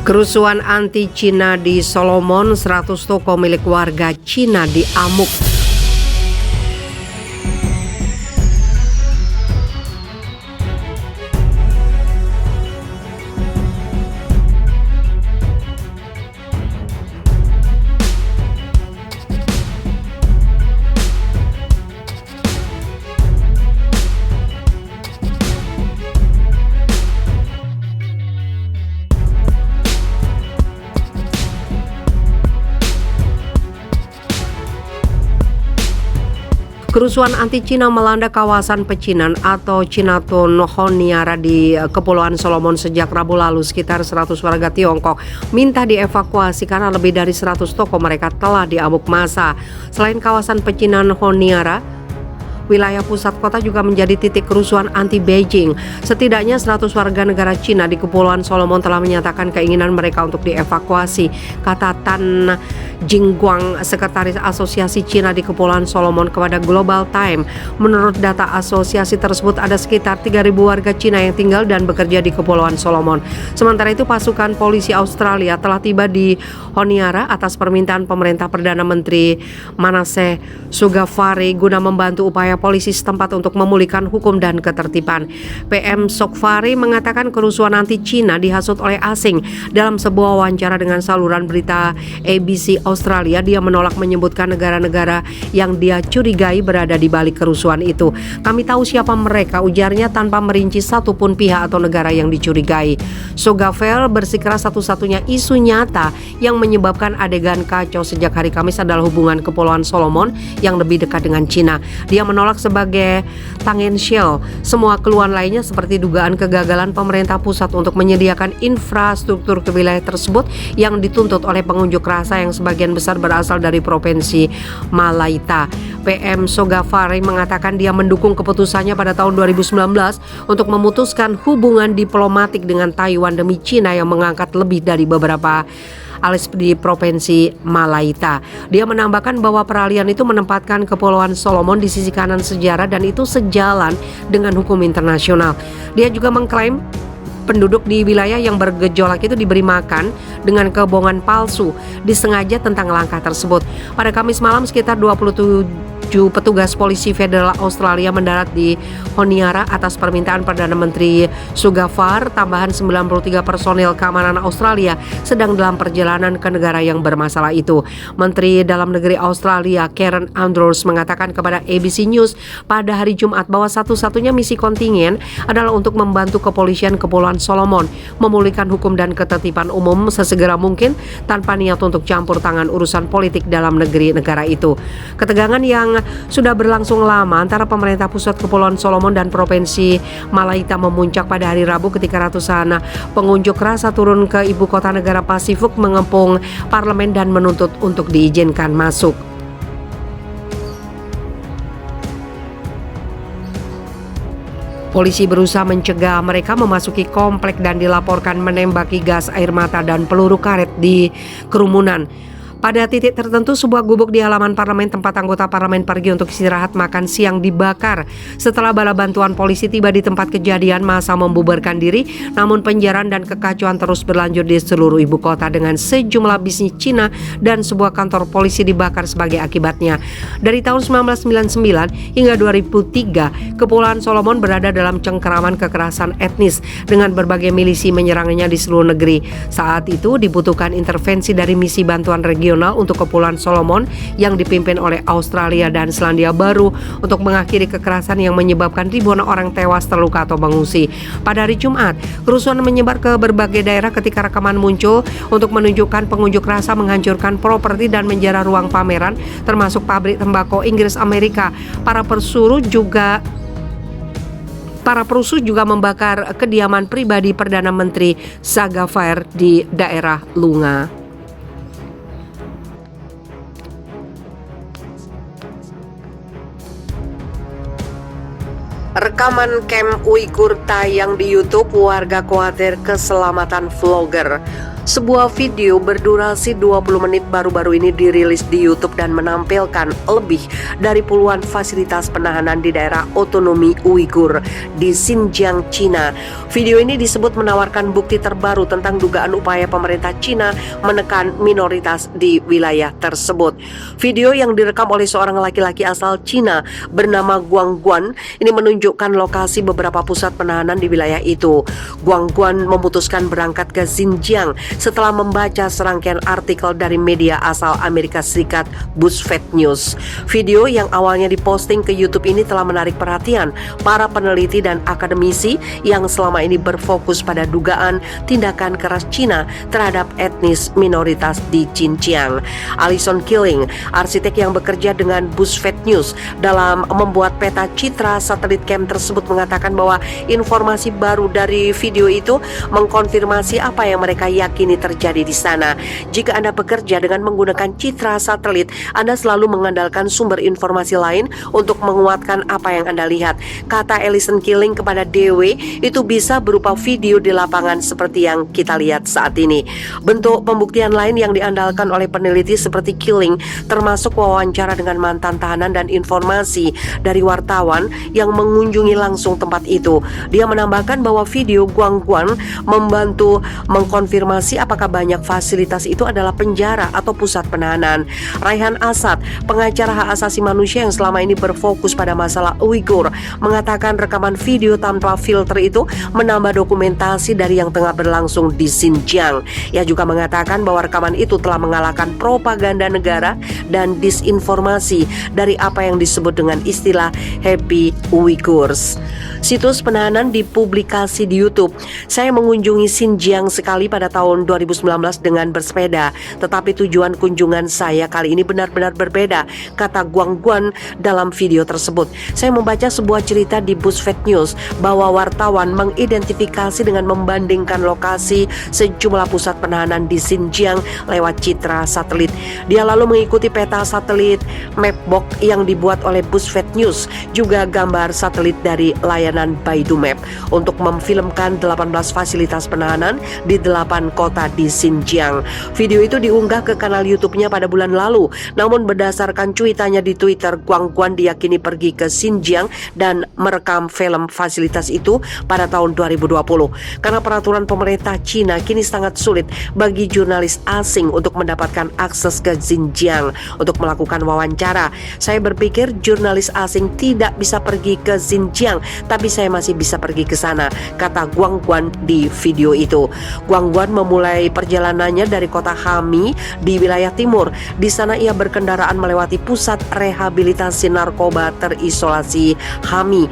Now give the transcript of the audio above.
Kerusuhan anti-Cina di Solomon, 100 toko milik warga Cina diamuk. Kerusuhan anti-Cina melanda kawasan pecinan atau Chinatown Honiara di Kepulauan Solomon sejak Rabu lalu. Sekitar 100 warga Tiongkok minta dievakuasi karena lebih dari 100 toko mereka telah diamuk massa. Selain kawasan pecinan Honiara, wilayah pusat kota juga menjadi titik kerusuhan anti-Beijing. Setidaknya 100 warga negara Cina di Kepulauan Solomon telah menyatakan keinginan mereka untuk dievakuasi, kata Tan Jingguang, Sekretaris Asosiasi Cina di Kepulauan Solomon kepada Global Times. Menurut data asosiasi tersebut, ada sekitar 3.000 warga Cina yang tinggal dan bekerja di Kepulauan Solomon. Sementara itu, pasukan polisi Australia telah tiba di Honiara atas permintaan pemerintah Perdana Menteri Manasseh Sogavare guna membantu upaya polisi setempat untuk memulihkan hukum dan ketertiban. PM Sogavare mengatakan kerusuhan anti-Cina dihasut oleh asing. Dalam sebuah wawancara dengan saluran berita ABC Australia, dia menolak menyebutkan negara-negara yang dia curigai berada di balik kerusuhan itu. Kami tahu siapa mereka, ujarnya tanpa merinci satupun pihak atau negara yang dicurigai. Sogavare bersikeras satu-satunya isu nyata yang menyebabkan adegan kacau sejak hari Kamis adalah hubungan Kepulauan Solomon yang lebih dekat dengan Cina. Dia menolak sebagai tangential semua keluhan lainnya seperti dugaan kegagalan pemerintah pusat untuk menyediakan infrastruktur ke wilayah tersebut yang dituntut oleh pengunjuk rasa yang sebagian besar berasal dari provinsi Malaita. PM Sogavare mengatakan dia mendukung keputusannya pada tahun 2019 untuk memutuskan hubungan diplomatik dengan Taiwan demi Cina yang mengangkat lebih dari beberapa alis di provinsi Malaita. Dia menambahkan bahwa peralihan itu menempatkan Kepulauan Solomon di sisi kanan sejarah dan itu sejalan dengan hukum internasional. Dia juga mengklaim penduduk di wilayah yang bergejolak itu diberi makan dengan kebohongan palsu disengaja tentang langkah tersebut. Pada Kamis malam, sekitar 27 petugas polisi federal Australia mendarat di Honiara atas permintaan Perdana Menteri Sogavare. Tambahan 93 personel keamanan Australia sedang dalam perjalanan ke negara yang bermasalah itu. Menteri Dalam Negeri Australia Karen Andrews mengatakan kepada ABC News pada hari Jumat bahwa satu-satunya misi kontingen adalah untuk membantu kepolisian Kepulauan Solomon memulihkan hukum dan ketertiban umum sesegera mungkin tanpa niat untuk campur tangan urusan politik dalam negeri negara itu. Ketegangan yang sudah berlangsung lama antara pemerintah pusat Kepulauan Solomon dan provinsi Malaita memuncak pada hari Rabu ketika ratusan pengunjuk rasa turun ke ibu kota negara Pasifik mengepung parlemen dan menuntut untuk diizinkan masuk. Polisi berusaha mencegah mereka memasuki komplek dan dilaporkan menembaki gas air mata dan peluru karet di kerumunan. Pada titik tertentu, sebuah gubuk di halaman parlemen tempat anggota parlemen pergi untuk istirahat makan siang dibakar. Setelah bala bantuan polisi tiba di tempat kejadian, massa membubarkan diri, namun penjarahan dan kekacauan terus berlanjut di seluruh ibu kota dengan sejumlah bisnis Cina dan sebuah kantor polisi dibakar sebagai akibatnya. Dari tahun 1999 hingga 2003, Kepulauan Solomon berada dalam cengkeraman kekerasan etnis dengan berbagai milisi menyerangnya di seluruh negeri. Saat itu dibutuhkan intervensi dari misi bantuan regional untuk Kepulauan Solomon yang dipimpin oleh Australia dan Selandia Baru untuk mengakhiri kekerasan yang menyebabkan ribuan orang tewas, terluka atau mengungsi. Pada hari Jumat, kerusuhan menyebar ke berbagai daerah ketika rekaman muncul untuk menunjukkan pengunjuk rasa menghancurkan properti dan menjara ruang pameran termasuk pabrik tembakau Inggris Amerika. Para perusuh juga membakar kediaman pribadi Perdana Menteri Sogavare di daerah Lunga. Rekaman camp Uighur tayang di YouTube, warga khawatir keselamatan vlogger. Sebuah video berdurasi 20 menit baru-baru ini dirilis di YouTube dan menampilkan lebih dari puluhan fasilitas penahanan di daerah otonomi Uighur di Xinjiang, Cina. Video ini disebut menawarkan bukti terbaru tentang dugaan upaya pemerintah Cina menekan minoritas di wilayah tersebut. Video yang direkam oleh seorang laki-laki asal Cina bernama Guang Guan ini menunjukkan lokasi beberapa pusat penahanan di wilayah itu. Guang Guan memutuskan berangkat ke Xinjiang setelah membaca serangkaian artikel dari media asal Amerika Serikat BuzzFeed News. Video yang awalnya diposting ke YouTube ini telah menarik perhatian para peneliti dan akademisi yang selama ini berfokus pada dugaan tindakan keras Cina terhadap etnis minoritas di Xinjiang. Alison Killing, arsitek yang bekerja dengan BuzzFeed News dalam membuat peta citra satelit camp tersebut, mengatakan bahwa informasi baru dari video itu mengkonfirmasi apa yang mereka yakini terjadi di sana. Jika Anda bekerja dengan menggunakan citra satelit, Anda selalu mengandalkan sumber informasi lain untuk menguatkan apa yang Anda lihat. Kata Alison Killing kepada DW, itu bisa berupa video di lapangan seperti yang kita lihat saat ini. Bentuk pembuktian lain yang diandalkan oleh peneliti seperti Killing termasuk wawancara dengan mantan tahanan dan informasi dari wartawan yang mengunjungi langsung tempat itu. Dia menambahkan bahwa video Guang Guan membantu mengkonfirmasi apakah banyak fasilitas itu adalah penjara atau pusat penahanan. Raihan Asad, pengacara hak asasi manusia yang selama ini berfokus pada masalah Uighur, mengatakan rekaman video tanpa filter itu menambah dokumentasi dari yang tengah berlangsung di Xinjiang. Ia juga mengatakan bahwa rekaman itu telah mengalahkan propaganda negara dan disinformasi dari apa yang disebut dengan istilah Happy Uyghurs. Situs penahanan dipublikasi di YouTube. Saya mengunjungi Xinjiang sekali pada tahun 2019 dengan bersepeda, tetapi tujuan kunjungan saya kali ini benar-benar berbeda, kata Guang Guan dalam video tersebut. Saya membaca sebuah cerita di BuzzFeed News bahwa wartawan mengidentifikasi dengan membandingkan lokasi sejumlah pusat penahanan di Xinjiang lewat citra satelit. Dia lalu mengikuti peta satelit Mapbox yang dibuat oleh BuzzFeed News, juga gambar satelit dari layanan Baidu Map untuk memfilmkan 18 fasilitas penahanan di 8 kota di Xinjiang. Video itu diunggah ke kanal YouTube-nya pada bulan lalu. Namun berdasarkan cuitannya di Twitter, Guang Guan diyakini pergi ke Xinjiang dan merekam film fasilitas itu pada tahun 2020. Karena peraturan pemerintah Cina kini sangat sulit bagi jurnalis asing untuk mendapatkan akses ke Xinjiang untuk melakukan wawancara. Saya berpikir jurnalis asing tidak bisa pergi ke Xinjiang, tapi saya masih bisa pergi ke sana, kata Guang Guan di video itu. Guang Guan memulai perjalanannya dari kota Hami di wilayah timur. Di sana ia berkendaraan melewati pusat rehabilitasi narkoba terisolasi Hami.